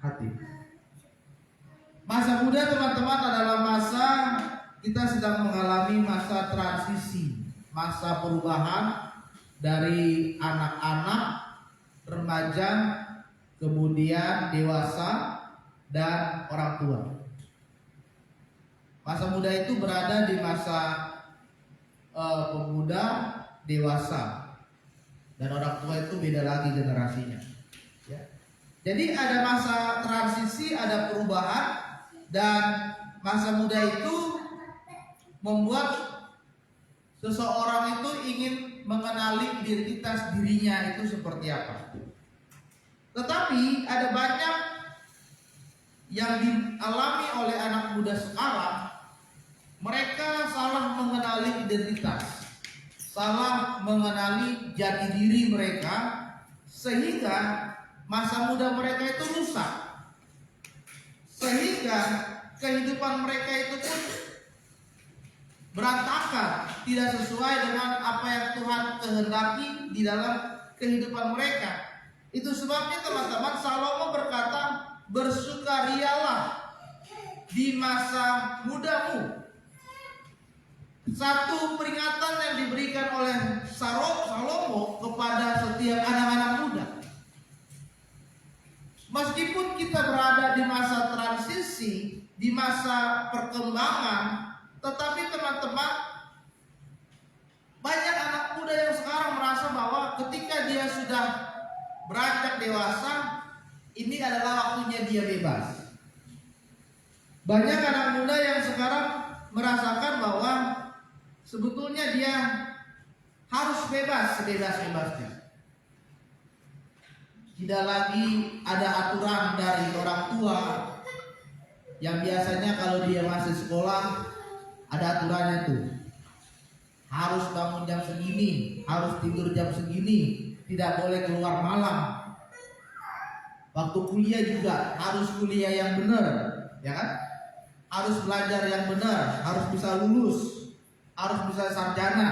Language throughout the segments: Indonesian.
hati. Masa muda teman-teman adalah masa kita sedang mengalami masa transisi, masa perubahan dari anak-anak, remaja, kemudian dewasa, dan orang tua. Masa muda itu berada di masa pemuda, dewasa, dan orang tua itu beda lagi generasinya. Ya. Jadi ada masa transisi, ada perubahan, dan masa muda itu membuat seseorang itu ingin mengenali identitas dirinya itu seperti apa. Tetapi ada banyak yang dialami oleh anak muda sekarang. Mereka salah mengenali identitas, salah mengenali jati diri mereka, sehingga masa muda mereka itu rusak, sehingga kehidupan mereka itu pun berantakan, tidak sesuai dengan apa yang Tuhan kehendaki di dalam kehidupan mereka. Itu sebabnya teman-teman, Salomo berkata, bersukarialah di masa mudamu. Satu peringatan yang diberikan oleh Salomo kepada setiap anak-anak muda. Meskipun kita berada di masa transisi, di masa perkembangan, tetapi teman-teman, banyak anak muda yang sekarang merasa bahwa ketika dia sudah beranjak dewasa, ini adalah waktunya dia bebas. Banyak anak muda yang sekarang merasakan bahwa sebetulnya dia harus bebas sebebas-bebasnya. Tidak lagi ada aturan dari orang tua yang biasanya kalau dia masih sekolah ada aturannya tuh. Harus bangun jam segini, harus tidur jam segini, tidak boleh keluar malam. Waktu kuliah juga harus kuliah yang benar, ya kan? Harus belajar yang benar, harus bisa lulus, harus bisa sarjana.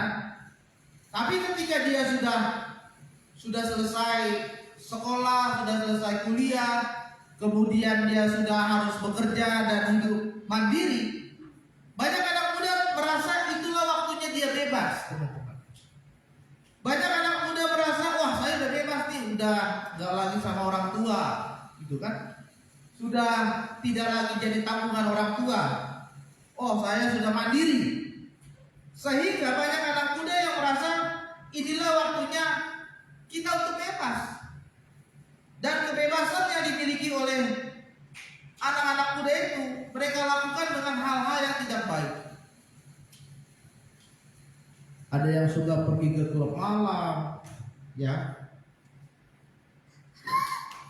Tapi ketika dia sudah selesai sekolah, sudah selesai kuliah, kemudian dia sudah harus bekerja dan hidup mandiri, banyak anak muda merasa itulah waktunya dia bebas, teman-teman. Banyak anak muda merasa, wah saya udah bebas nih, udah gak lagi sama orang tua, gitu kan? Sudah tidak lagi jadi tanggungan orang tua. Oh, saya sudah mandiri. Sehingga banyak anak muda yang merasa inilah waktunya kita untuk bebas. Dan kebebasan yang dimiliki oleh anak-anak muda itu mereka lakukan dengan hal-hal yang tidak baik. Ada yang suka pergi ke klub malam, ya.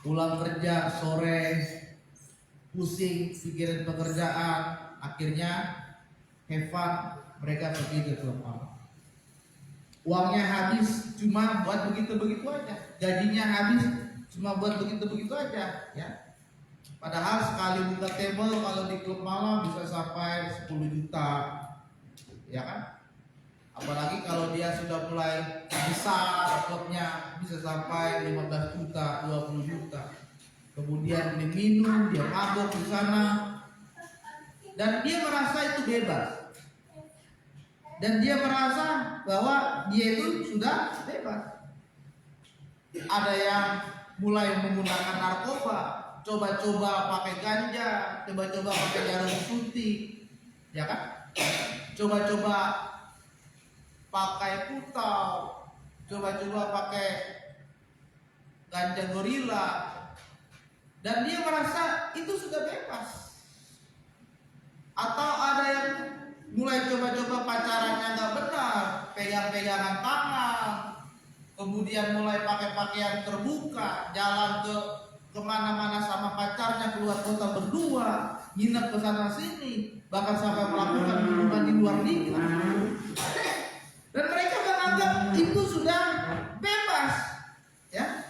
Pulang kerja sore, pusing pikiran pekerjaan, akhirnya have fun, mereka pergi ke klub malam. Uangnya habis cuma buat begitu-begitu aja, gajinya habis cuma buat begitu-begitu aja, ya. Padahal sekali buka table kalau di klub malam bisa sampai 10 juta, ya kan? Apalagi kalau dia sudah mulai besar klubnya, bisa sampai 15 juta, 20 juta. Kemudian dia minum, dia mabuk di sana, dan dia merasa itu bebas. Dan dia merasa bahwa dia itu sudah bebas. Ada yang mulai menggunakan narkoba, coba-coba pakai ganja, coba-coba pakai jarum suntik, ya kan? Coba-coba pakai putau, coba-coba pakai ganja gorila, dan dia merasa itu sudah bebas. Atau ada yang mulai coba-coba pacarannya nggak benar, pegang-pegangan tangan, kemudian mulai pakai pakaian terbuka, jalan kemana-mana sama pacarnya, keluar kota berdua, nginep ke sana sini, bahkan sampai melakukan hubungan di luar nikah. Dan mereka menganggap itu sudah bebas, ya.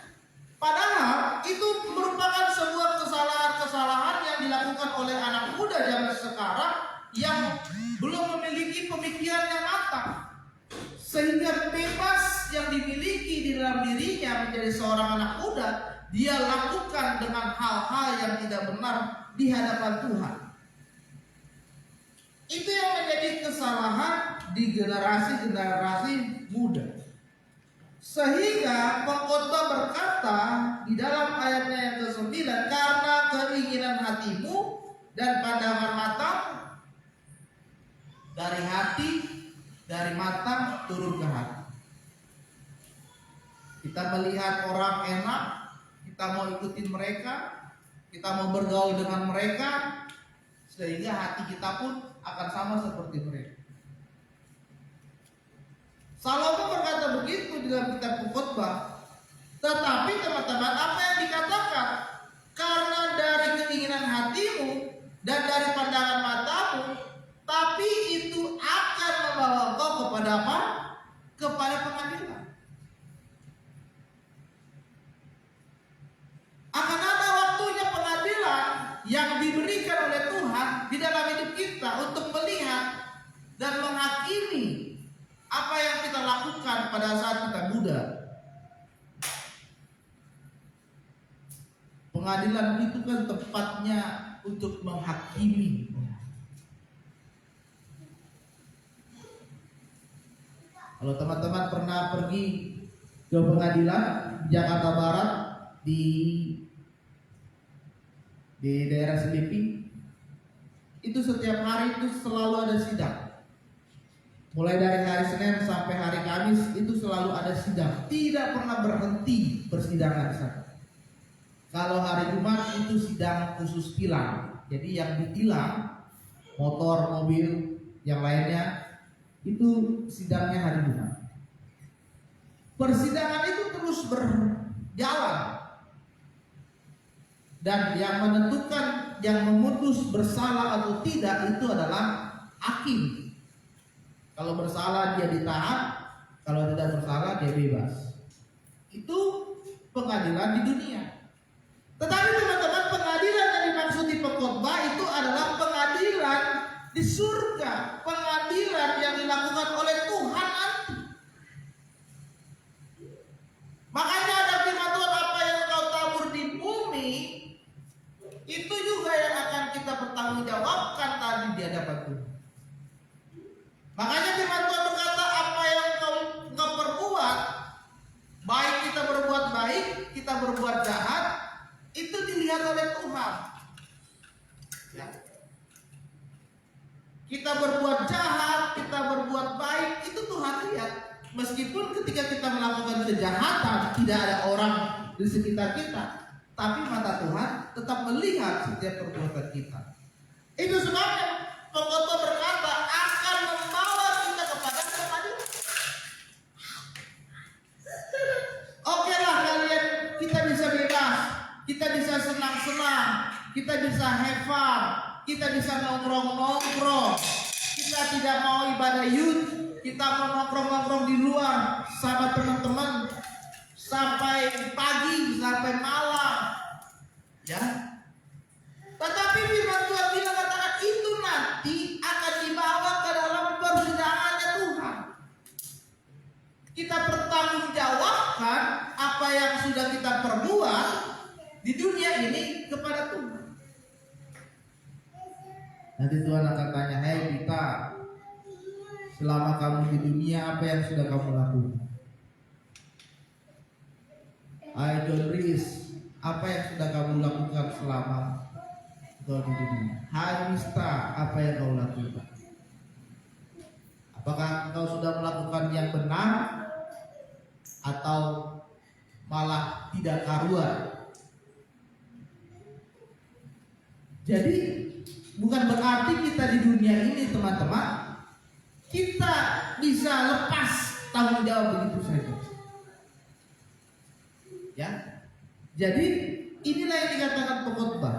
Padahal itu merupakan sebuah kesalahan-kesalahan yang dilakukan oleh anak muda zaman sekarang yang belum memiliki pemikiran yang matang, sehingga bebas yang dimiliki di dalam dirinya menjadi seorang anak muda dia lakukan dengan hal-hal yang tidak benar di hadapan Tuhan. Itu yang menjadi kesalahan di generasi-generasi muda. Sehingga pengkhotbah berkata di dalam ayatnya yang ke-9, karena keinginan hatimu dan pandangan matamu, dari hati, dari mata turun ke hati. Kita melihat orang enak, kita mau ikutin mereka, kita mau bergaul dengan mereka, sehingga hati kita pun akan sama seperti mereka. Salomo berkata begitu di dalam kitab Pengkhotbah. Tetapi teman-teman, apa yang dikatakan? Karena dari keinginan hatimu dan dari pandangan matamu, tapi itu akan membawa engkau kepada apa? Kepada pengadilan. Akan ada waktunya pengadilan yang diberikan oleh Tuhan di dalam hidup kita untuk melihat dan menghakimi apa yang kita lakukan pada saat kita muda. Pengadilan itu kan tempatnya untuk menghakimi. Kalau teman-teman pernah pergi ke pengadilan Jakarta Barat di daerah Selipi, itu setiap hari itu selalu ada sidang. Mulai dari hari Senin sampai hari Kamis itu selalu ada sidang, tidak pernah berhenti persidangan di sana. Kalau hari Jumat itu sidang khusus tilang, jadi yang ditilang motor, mobil, yang lainnya itu sidangnya hari Jumat. Persidangan itu terus berjalan, dan yang menentukan, yang memutus bersalah atau tidak itu adalah hakim. Kalau bersalah dia ditahan, kalau tidak bersalah dia bebas. Itu pengadilan di dunia. Tetapi teman-teman, pengadilan yang dimaksud di pengkhotbah itu adalah pengadilan di surga, pengadilan yang dilakukan oleh Tuhan nanti. Makanya ada firman Tuhan, apa yang kau tabur di bumi itu juga yang akan kita pertanggungjawabkan tadi di hadapan Tuhan. Makanya firman Tuhan berkata, apa yang kau perbuat, baik kita berbuat baik, kita berbuat jahat, itu dilihat oleh Tuhan. Ya. Kita berbuat jahat, kita berbuat baik, itu Tuhan lihat. Meskipun ketika kita melakukan kejahatan tidak ada orang di sekitar kita, tapi mata Tuhan tetap melihat setiap perbuatan kita. Itu sebabnya pengkhotbah berkata akan membawa kita kepada pengadilan. Oke lah kalian, kita bisa bebas, kita bisa senang-senang, kita bisa have fun, kita bisa nongkrong-nongkrong, kita tidak mau ibadah youth, kita mau nongkrong-nongkrong di luar sama teman-teman sampai pagi, sampai malam, ya. Tetapi firman Tuhan bilang, katakan itu nanti akan dibawa ke dalam persidangannya Tuhan. Kita pertanggungjawabkan apa yang sudah kita perbuat di dunia ini kepada Tuhan. Nanti Tuhan akan tanya, hei kita, selama kamu di dunia apa yang sudah kamu lakukan? Hai John Rees, apa yang sudah kamu lakukan selama kau di dunia? Hai Mista, apa yang kau lakukan? Apakah kau sudah melakukan yang benar atau malah tidak karuan? Jadi bukan berarti kita di dunia ini teman-teman kita bisa lepas tanggung jawab begitu saja. Ya, jadi inilah yang dikatakan pengkhotbah.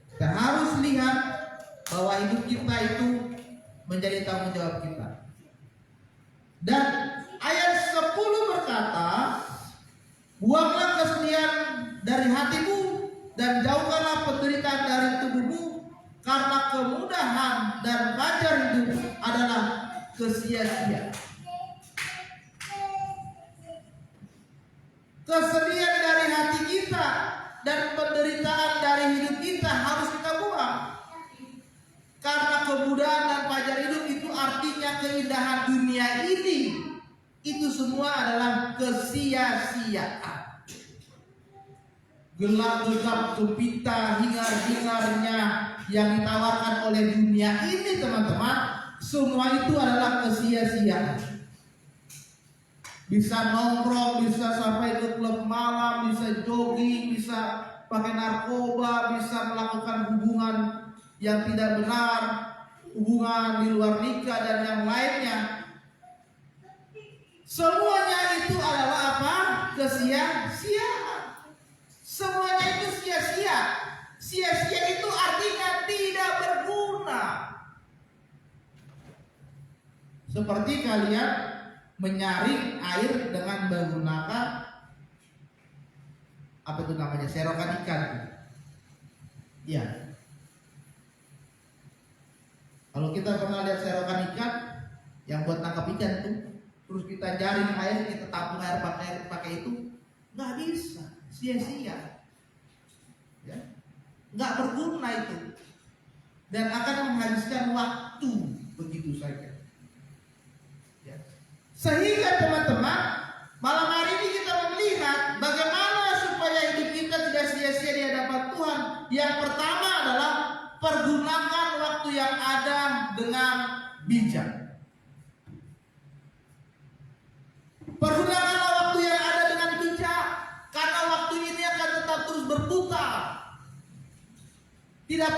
Kita harus lihat bahwa hidup kita itu menjadi tanggung jawab kita. Dan ayat 10 berkata, buanglah kesedihan dari hatimu dan jauhkanlah penderitaan dari tubuhmu, karena kemudahan dan fajar hidup adalah kesia-sia. Kesedihan dari hati kita dan penderitaan dari hidup kita harus kita buang. Karena kemudahan dan pajar hidup itu artinya keindahan dunia ini. Itu semua adalah kesia-siaan. Gelap-gelap gempita, hingar-hingarnya yang ditawarkan oleh dunia ini, teman-teman, semua itu adalah kesia-siaan. Bisa nongkrong, bisa sampai ke klub malam, bisa jogging, bisa pakai narkoba, bisa melakukan hubungan yang tidak benar, hubungan di luar nikah dan yang lainnya. Semuanya itu adalah apa? Kesia-siaan. Semuanya itu sia-sia. Sia-sia itu artinya tidak berguna. Seperti kalian menyaring air dengan menggunakan apa itu namanya, serokan ikan. Ya. Kalau kita pernah lihat serokan ikan yang buat tangkap ikan tuh, terus kita jaring air, kita tampung air pakai itu, nggak bisa, sia-sia, ya, nggak berguna itu, dan akan menghabiskan waktu begitu saja. Ya. Sehingga teman-teman, malam hari ini kita melihat bagaimana supaya hidup kita tidak sia-sia di hadapan Tuhan. Yang pertama adalah pergunakan waktu yang ada dengan bijak. Pergunakanlah waktu yang ada dengan bijak, karena waktu ini akan tetap terus berputar. Tidak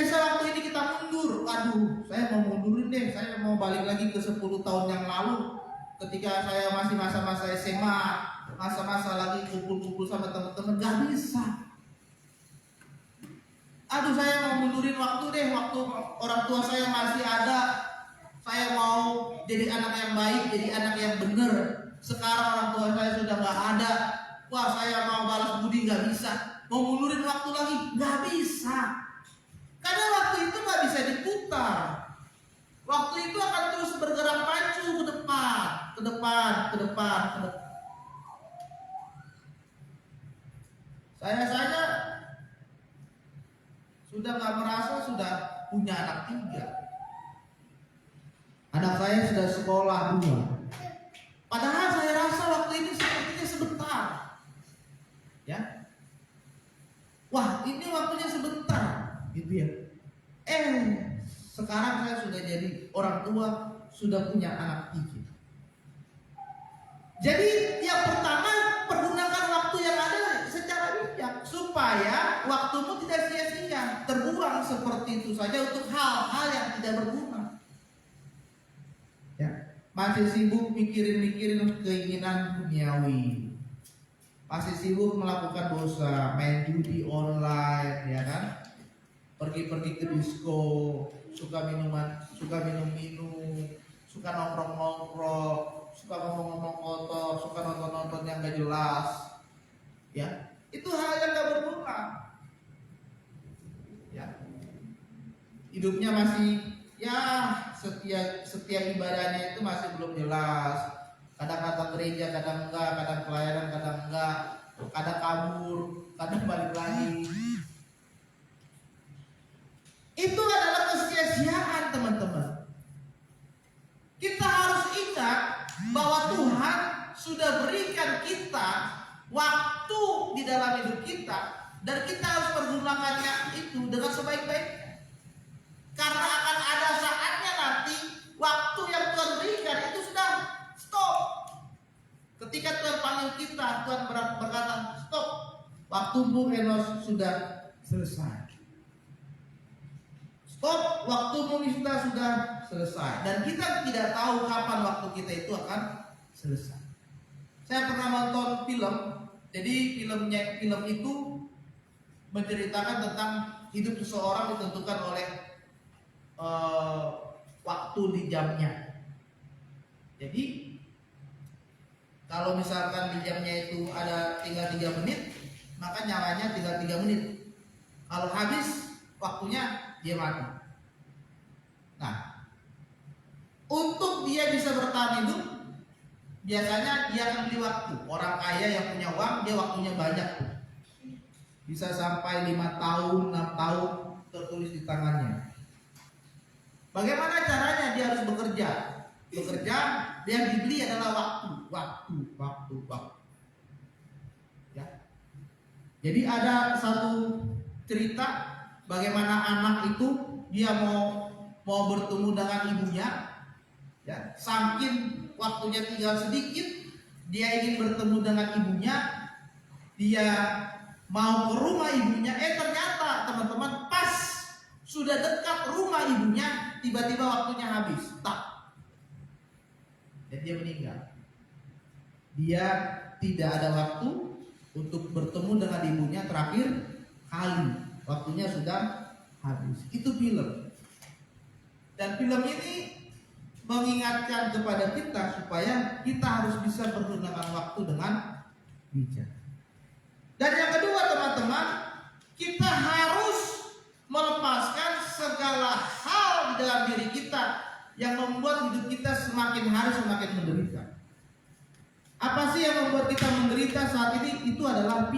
bisa waktu ini kita mundur. Aduh, saya mau mundurin deh, saya mau balik lagi ke 10 tahun yang lalu, ketika saya masih masa-masa SMA, masa-masa lagi kumpul-kumpul sama teman-teman. Gak bisa. Aduh, saya mau mundurin waktu deh, waktu orang tua saya masih ada. Saya mau jadi anak yang baik, jadi anak yang benar. Sekarang orang tua saya sudah gak ada. Wah, saya mau balas budi, gak bisa. Mau mundurin waktu lagi, gak bisa. Karena waktu itu gak bisa diputar. Waktu itu akan terus bergerak maju ke depan, ke depan, ke depan, ke depan. Saya sudah gak merasa sudah punya anak 3. Anak saya sudah sekolah 2. Padahal saya rasa waktu ini sepertinya sebentar. Ya. Wah, ini waktunya sebentar, gitu ya. Sekarang saya sudah jadi orang tua, sudah punya anak 3. Jadi yang pertama, pergunakan waktu yang ada secara bijak, supaya waktumu tidak sia-sia, terbuang seperti itu saja untuk hal-hal yang tidak berguna. Ya. Masih sibuk mikirin keinginan duniawi, masih sibuk melakukan dosa, main judi online, ya kan, pergi ke disko, suka minum, suka nongkrong, suka ngomong kotor, suka nonton yang gak jelas, ya, itu hal yang gak berguna. Ya, hidupnya masih, ya, setiap ibadahnya itu masih belum jelas. Kadang datang gereja, kadang enggak, kadang pelayanan, kadang enggak, kadang kabur, kadang balik lagi. Itu adalah kesia-siaan, teman-teman. Kita harus ingat bahwa Tuhan sudah berikan kita waktu di dalam hidup kita, dan kita harus pergunakannya itu dengan sebaik-baiknya. Karena akan ada saatnya nanti waktu yang Tuhan berikan itu sudah stop. Ketika Tuhan panggil kita, Tuhan berkata, stop, waktumu Enos sudah selesai. Stop, waktumu sudah selesai. Dan kita tidak tahu kapan waktu kita itu akan selesai. Saya pernah nonton film. Jadi film itu menceritakan tentang hidup seseorang ditentukan oleh waktu di jamnya. Jadi kalau misalkan di jamnya itu ada tinggal 3 menit, maka nyalanya tinggal 3 menit. Kalau habis waktunya, dia mati. Nah, untuk dia bisa bertahan hidup, biasanya dia akan beli waktu. Orang kaya yang punya uang, dia waktunya banyak tuh. Bisa sampai 5 tahun, 6 tahun tertulis di tangannya. Bagaimana caranya dia harus bekerja? Bekerja, yang dibeli adalah waktu. Ya. Jadi ada satu cerita bagaimana anak itu dia mau bertemu dengan ibunya, ya, saking waktunya tinggal sedikit, dia ingin bertemu dengan ibunya, dia mau ke rumah ibunya, ternyata teman-teman pas sudah dekat rumah ibunya, tiba-tiba waktunya habis, tak, dan dia meninggal. Dia tidak ada waktu untuk bertemu dengan ibunya terakhir kali, waktunya sudah habis. Itu film. Dan film ini mengingatkan kepada kita supaya kita harus bisa menggunakan waktu dengan bijak. Dan yang kedua teman-teman, kita harus melepaskan segala hal di dalam diri kita yang membuat hidup kita semakin hari semakin menderita. Apa sih yang membuat kita menderita saat ini? Itu adalah pikiran.